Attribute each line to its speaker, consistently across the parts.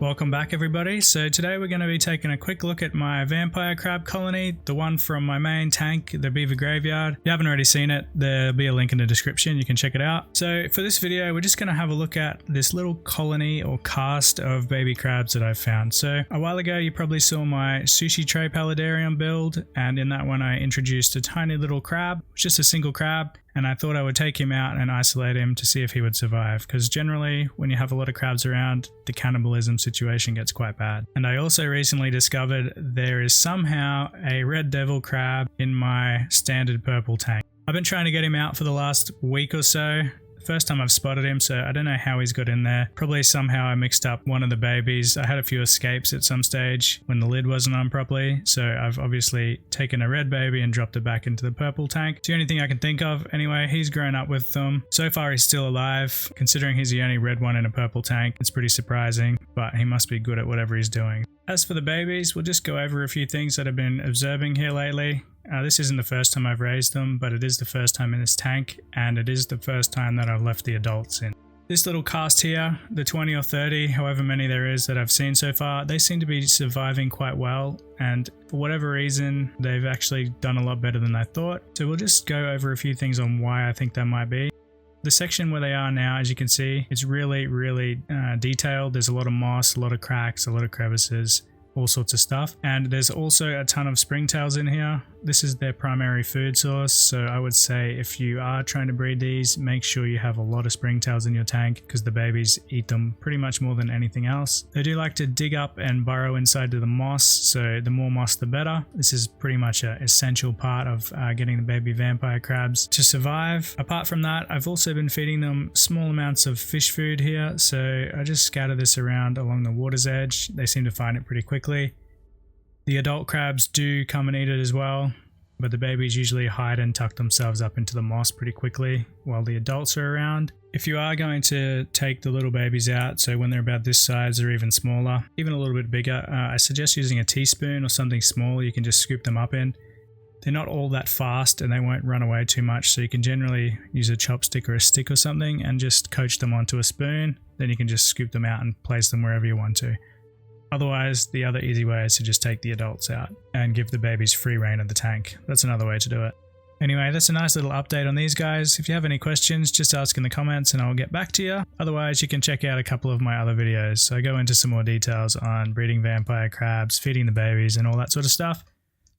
Speaker 1: Welcome back everybody. So today we're going to be taking a quick look at my vampire crab colony, the one from my main tank, the beaver graveyard. If you haven't already seen it, there'll be a link in the description, you can check it out. So for this video, we're just going to have a look at this little colony or cast of baby crabs that I've found. So a while ago you probably saw my sushi tray paludarium build, and in that one I introduced a tiny little crab, just a single crab. And I thought I would take him out and isolate him to see if he would survive, because generally when you have a lot of crabs around, the cannibalism situation gets quite bad. And I also recently discovered there is somehow a red devil crab in my standard purple tank. I've been trying to get him out for the last week or so. First time I've spotted him, so I don't know how he's got in there. Probably somehow I mixed up one of the babies. I had a few escapes at some stage when the lid wasn't on properly, so I've obviously taken a red baby and dropped it back into the purple tank. It's the only thing I can think of. Anyway, he's grown up with them. So far he's still alive. Considering he's the only red one in a purple tank, it's pretty surprising, but he must be good at whatever he's doing. As for the babies, we'll just go over a few things that I've been observing here lately. This isn't the first time I've raised them, but it is the first time in this tank, and it is the first time that I've left the adults in. This little cast here, the 20 or 30, however many there is that I've seen so far, they seem to be surviving quite well, and for whatever reason, they've actually done a lot better than I thought. So we'll just go over a few things on why I think that might be. The section where they are now, as you can see, it's really detailed. There's a lot of moss, a lot of cracks, a lot of crevices, all sorts of stuff. And there's also a ton of springtails in here. This is their primary food source, so I would say if you are trying to breed these, make sure you have a lot of springtails in your tank, because the babies eat them pretty much more than anything else. They do like to dig up and burrow inside to the moss, so the more moss the better. This is pretty much an essential part of getting the baby vampire crabs to survive. Apart from that, I've also been feeding them small amounts of fish food here, so I just scatter this around along the water's edge. They seem to find it pretty quickly. The adult crabs do come and eat it as well, but the babies usually hide and tuck themselves up into the moss pretty quickly while the adults are around. If you are going to take the little babies out, so when they're about this size or even smaller, even a little bit bigger, I suggest using a teaspoon or something small you can just scoop them up in. They're not all that fast and they won't run away too much, so you can generally use a chopstick or a stick or something and just coach them onto a spoon. Then you can just scoop them out and place them wherever you want to. Otherwise, the other easy way is to just take the adults out and give the babies free rein of the tank. That's another way to do it. Anyway, that's a nice little update on these guys. If you have any questions, just ask in the comments and I'll get back to you. Otherwise, you can check out a couple of my other videos. I go into some more details on breeding vampire crabs, feeding the babies and all that sort of stuff.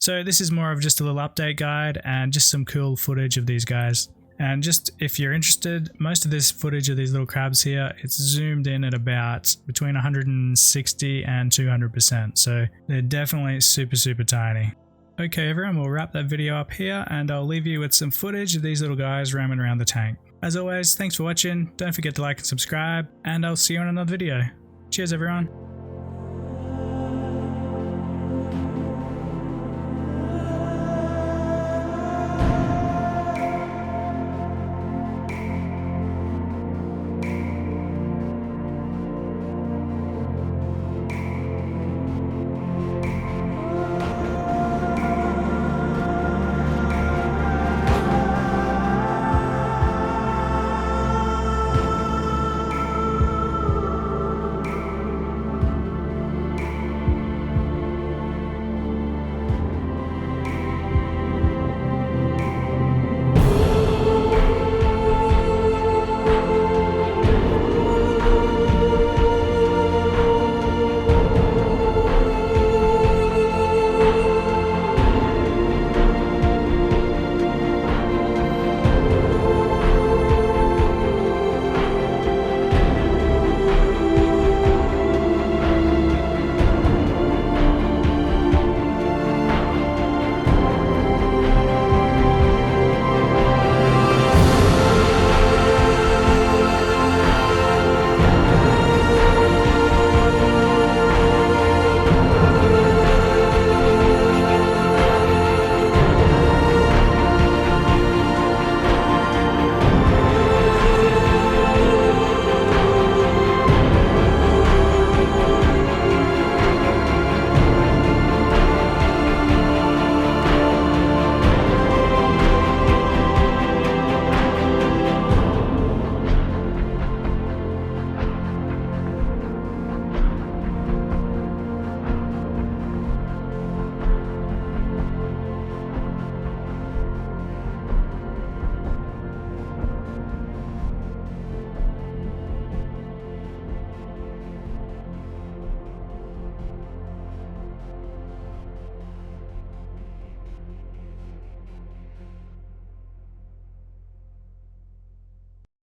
Speaker 1: So this is more of just a little update guide and just some cool footage of these guys. And just if you're interested, most of this footage of these little crabs here, it's zoomed in at about between 160 and 200%. So they're definitely super tiny. Okay everyone, we'll wrap that video up here and I'll leave you with some footage of these little guys roaming around the tank. As always, thanks for watching. Don't forget to like and subscribe, and I'll see you on another video. Cheers everyone.